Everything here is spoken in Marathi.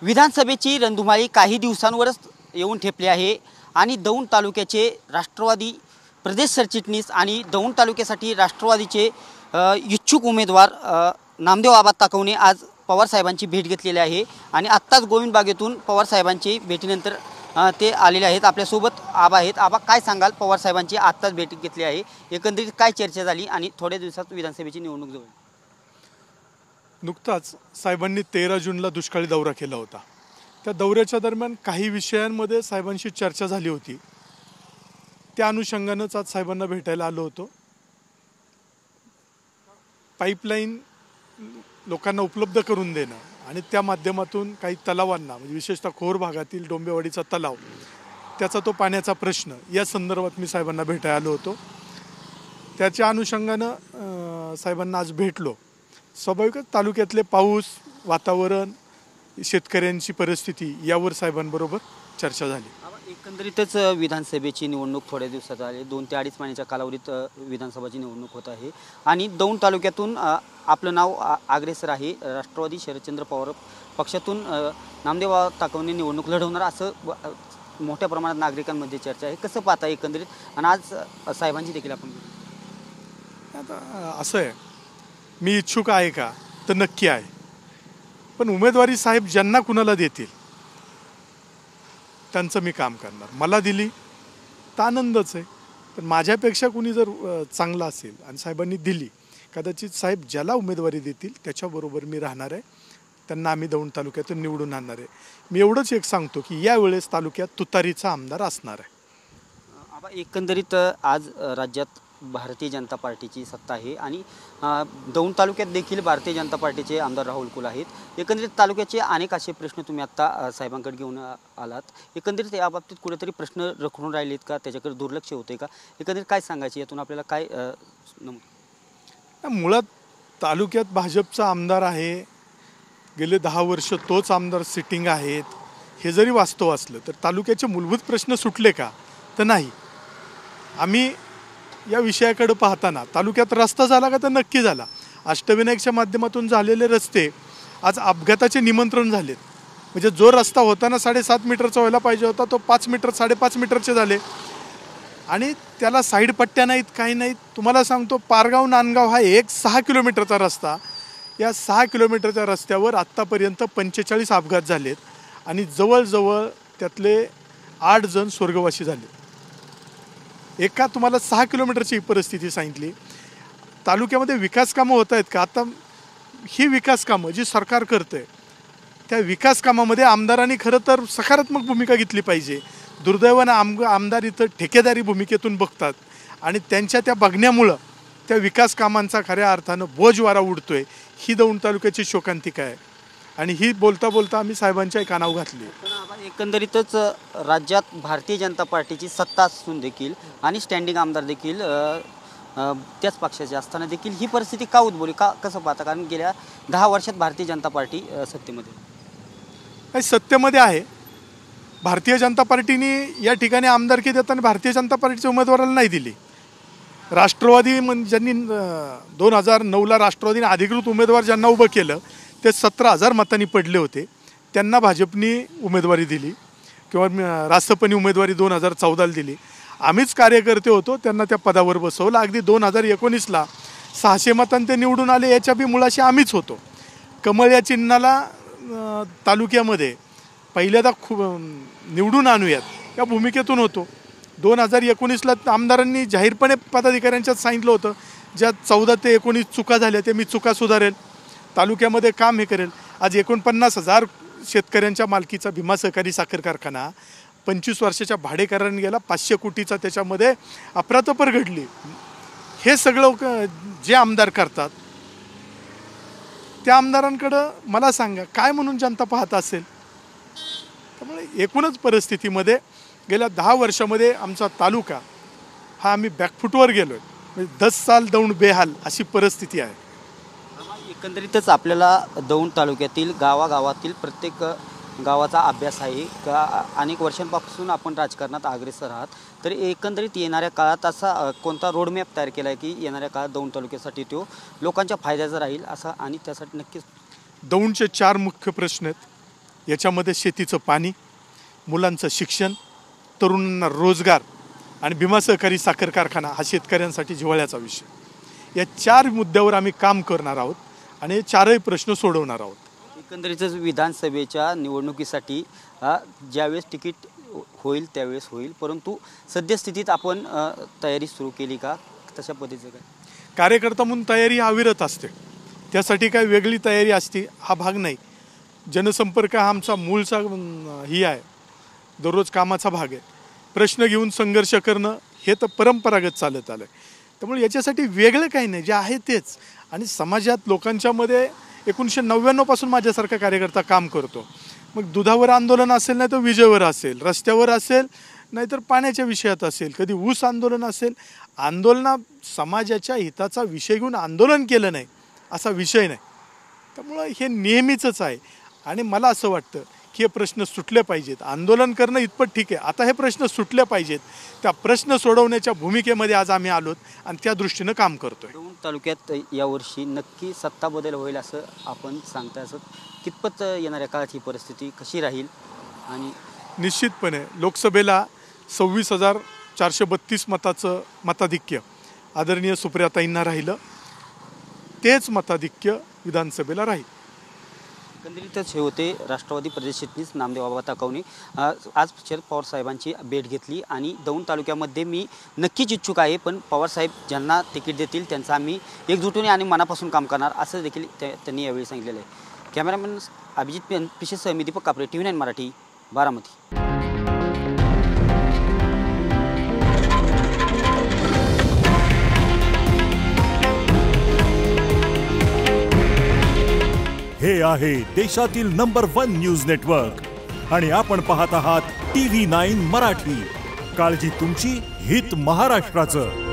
विधानसभेची रणधुमाळी काही दिवसांवरच येऊन ठेपली आहे आणि दौंड तालुक्याचे राष्ट्रवादी प्रदेश सरचिटणीस आणि दौंड तालुक्यासाठी राष्ट्रवादीचे इच्छुक उमेदवार नामदेव आबा ताकवणे आज पवार साहेबांची भेट घेतलेली आहे आणि आत्ताच गोविंद बागेतून पवार साहेबांची भेटीनंतर ते आलेले आहेत। आपल्यासोबत आबा आहेत। आबा, काय सांगाल? पवार साहेबांची आत्ताच भेट घेतली आहे, एकंदरीत काय चर्चा झाली आणि थोड्या दिवसात विधानसभेची निवडणूक जवळ? नुकताच साहेबांनी 13 जूनला दुष्काळी दौरा केला होता। त्या दौऱ्याच्या दरम्यान काही विषयांमध्ये साहेबांशी चर्चा झाली होती। त्या अनुषंगानेच आज साहेबांना भेटायला आलो होतो। पाईपलाईन लोकांना उपलब्ध करून देणं आणि त्या माध्यमातून काही तलावांना, म्हणजे विशेषतः खोर भागातील डोंबेवाडीचा तलाव, त्याचा तो पाण्याचा प्रश्न, या संदर्भात मी साहेबांना भेटायला आलो होतो। त्याच्या अनुषंगाने साहेबांना आज भेटलो। स्वाभाविकच तालुक्यातले पाऊस, वातावरण, शेतकऱ्यांची परिस्थिती यावर साहेबांबरोबर चर्चा झाली। एकंदरीतच विधानसभेची निवडणूक थोड्या दिवसात आली, 2 ते 2.5 महिन्याच्या कालावधीत विधानसभाची निवडणूक होत आहे आणि दौंड तालुक्यातून आपलं नाव अग्रेसर आहे। राष्ट्रवादी शरदचंद्र पवार पक्षातून नामदेव ताकवणे निवडणूक लढवणार असं मोठ्या प्रमाणात नागरिकांमध्ये चर्चा आहे। कसं पाहता एकंदरीत? आणि आज साहेबांची देखील आपण आता असं आहे, मी इच्छुक आहे का तर नक्की आहे, पण उमेदवारी साहेब ज्यांना कुणाला देतील त्यांचं मी काम करणार। मला दिली तर आनंदच आहे, पण माझ्यापेक्षा कुणी जर चांगला असेल आणि साहेबांनी दिली, कदाचित साहेब ज्याला उमेदवारी देतील त्याच्याबरोबर मी राहणार आहे, त्यांना आम्ही दौंड तालुक्यातून निवडून आणणार आहे। मी एवढंच एक सांगतो की यावेळेस तालुक्यात तुतारीचा आमदार असणार आहे। आबा, एकंदरीत आज राज्यात भारतीय जनता पार्टीची सत्ता आहे आणि दौंड तालुक्यात देखील भारतीय जनता पार्टीचे आमदार राहुल कुल आहेत। एकंदरीत तालुक्याचे अनेक असे प्रश्न तुम्ही आत्ता साहेबांकडे घेऊन आलात, एकंदरीत याबाबतीत कुठेतरी प्रश्न रखडून राहिलेत का? त्याच्याकडे दुर्लक्ष होते का? एकंदरीत काय सांगायचे यातून आपल्याला काय मुळात तालुक्यात भाजपचा आमदार आहे, गेले 10 वर्ष तोच आमदार सिटिंग आहेत, हे जरी वास्तव असलं तर तालुक्याचे मूलभूत प्रश्न सुटले का? तर नाही। आम्ही या विषयाकडे पाहताना तालुक्यात रस्ता झाला का? तर नक्की झाला। अष्टविनायकच्या माध्यमातून झालेले रस्ते आज अपघाताचे निमंत्रण झालेत। म्हणजे जो रस्ता होताना 7.5 मीटरचा व्हायला पाहिजे होता तो 5 मीटर 5.5 मीटरचे झाले आणि त्याला साईड पट्ट्या नाहीत, काही नाहीत। तुम्हाला सांगतो, पारगाव नांदगाव हा एक 6 किलोमीटरचा रस्ता, या 6 किलोमीटरच्या रस्त्यावर आत्तापर्यंत 45 अपघात झालेत आणि जवळजवळ त्यातले 8 जण स्वर्गवासी झाले। एका तुम्हाला 6 किलोमीटरची परिस्थिती सांगितली। तालुक्यामध्ये विकास कामं होत आहेत का? आता ही विकास कामं जी सरकार करते त्या विकास कामामध्ये आमदारांनी खरं तर सकारात्मक भूमिका घेतली पाहिजे। दुर्दैवानं आमदार इथं ठेकेदारी भूमिकेतून बघतात आणि त्यांच्या त्या बघण्यामुळं त्या विकास कामांचा खऱ्या अर्थानं बोजवारा उडतोय। ही दौंड तालुक्याची शोकांतिका आहे आणि ही बोलता बोलता आम्ही साहेबांच्या कानावर घातली। एकंदरीतच राज्यात भारतीय जनता पार्टीची सत्ता असून देखील आणि स्टँडिंग आमदार देखील त्याच पक्षाचे असताना देखील ही परिस्थिती का उद्भवली? का कसं पाहता? कारण गेल्या 10 वर्षात भारतीय जनता पार्टी सत्तेमध्ये आहे। भारतीय जनता पार्टीने या ठिकाणी आमदारकी देताना भारतीय जनता पार्टीच्या उमेदवाराला नाही दिली। राष्ट्रवादी ज्यांनी 2009ला राष्ट्रवादीने अधिकृत उमेदवार ज्यांना उभं केलं ते 17,000 मतांनी पडले होते, त्यांना भाजपनी उमेदवारी दिली किंवा रासपनी उमेदवारी 2014ला दिली। आम्हीच कार्यकर्ते होतो, त्यांना त्या पदावर बसवलं। अगदी 2019ला 600 मतांनी ते निवडून आले, याच्या बी मुळाशी आम्हीच होतो। कमळ या चिन्हाला तालुक्यामध्ये पहिल्यांदा निवडून आणूयात या भूमिकेतून होतो। 2019ला आमदारांनी जाहीरपणे पदाधिकाऱ्यांच्यात सांगितलं होतं, ज्या 14 ते 19 चुका झाल्या ते मी चुका सुधारेल, तालुक्यामध्ये काम हे करेल। आज 49,000 शेतकऱ्यांच्या मालकीचा भीमा सहकारी साखर कारखाना 25 वर्षाच्या भाडेकरांनी गेला, 500 कोटीचा त्याच्यामध्ये अफरातफर घडली। हे सगळं जे आमदार करतात त्या आमदारांकडं मला सांगा काय म्हणून जनता पाहत असेल? त्यामुळे एकूणच परिस्थितीमध्ये गेल्या 10 वर्षामध्ये आमचा तालुका हा आम्ही बॅकफुटवर गेलो आहे। म्हणजे 10 साल दौंड बेहाल अशी परिस्थिती आहे। एकंदरीतच आपल्याला दौंड तालुक्यातील गावागावातील प्रत्येक गावाचा अभ्यास आहे का? अनेक वर्षांपासून आपण राजकारणात अग्रेसर आहात, तर एकंदरीत येणाऱ्या काळात असा कोणता रोडमॅप तयार केला आहे की येणाऱ्या काळात दौंड तालुक्यासाठी तो लोकांच्या फायद्याचा राहील असा, आणि त्यासाठी नक्कीच दौंडचे 4 मुख्य प्रश्न आहेत। याच्यामध्ये शेतीचं पाणी, मुलांचं शिक्षण, तरुणांना रोजगार आणि भीमा सहकारी साखर कारखाना हा शेतकऱ्यांसाठी जिव्हाळ्याचा विषय. या 4 मुद्द्यावर आम्ही काम करणार आहोत आणि हे 4ही प्रश्न सोडवणार आहोत. एकंदरीतच विधानसभेच्या निवडणुकीसाठी ज्यावेळेस तिकीट होईल त्यावेळेस होईल, परंतु सद्यस्थितीत आपण तयारी सुरू केली का? तशा पद्धतीचं काय? कार्यकर्ता म्हणून तयारी अविरत असते, त्यासाठी काही वेगळी तयारी असते हा भाग नाही. जनसंपर्क हा आमचा मूळचा ही आहे, दररोज कामाचा भाग आहे. प्रश्न घेऊन संघर्ष करणं हे तर परंपरागत चालत आलं आहे. त्यामुळे याच्यासाठी वेगळं काही नाही, जे आहे तेच. आणि समाजात लोकांच्यामध्ये 1999 पासून माझ्यासारखा कार्यकर्ता काम करतो. मग दुधावर आंदोलन असेल, नाही तर विजेवर असेल, रस्त्यावर असेल, नाहीतर पाण्याच्या विषयात असेल, कधी ऊस आंदोलन असेल. आंदोलना समाजाच्या हिताचा विषय घेऊन आंदोलन केलं नाही असा विषय नाही. त्यामुळं हे नेहमीचंच आहे. आणि मला असं वाटतं की हे प्रश्न सुटले पाहिजेत. आंदोलन करणं इतपत ठीक आहे, आता हे प्रश्न सुटले पाहिजेत. त्या प्रश्न सोडवण्याच्या भूमिकेमध्ये आज आम्ही आलोत आणि त्या दृष्टीनं काम करतोय. दौंड तालुक्यात यावर्षी नक्की सत्ता बदल होईल असं आपण सांगताय, असं कितपत येणाऱ्या काळात ही परिस्थिती कशी राहील? आणि निश्चितपणे लोकसभेला 26,432 मताचं मताधिक्य आदरणीय सुप्रियाताईंना राहिलं, तेच मताधिक्य विधानसभेला राहील. एकंदरीतच हे होते राष्ट्रवादी प्रदेश सरचिटणीस नामदेव बाबा ताकवणे. आज शरद पवार साहेबांची भेट घेतली आणि दौंड तालुक्यामध्ये मी नक्कीच इच्छुक आहे, पण पवारसाहेब ज्यांना तिकीट देतील त्यांचं आम्ही एकजुटीने आणि मनापासून काम करणार असं देखील त्यांनी यावेळी सांगितलेलं आहे. कॅमेरामॅन अभिजित पिशेसह मी दीपक कापरे, TV9 मराठी, बारामती. हे आहे देशातील नंबर 1 न्यूज नेटवर्क आणि आपण पाहत आहात TV9 मराठी. काळजी तुमची, हित महाराष्ट्राचं.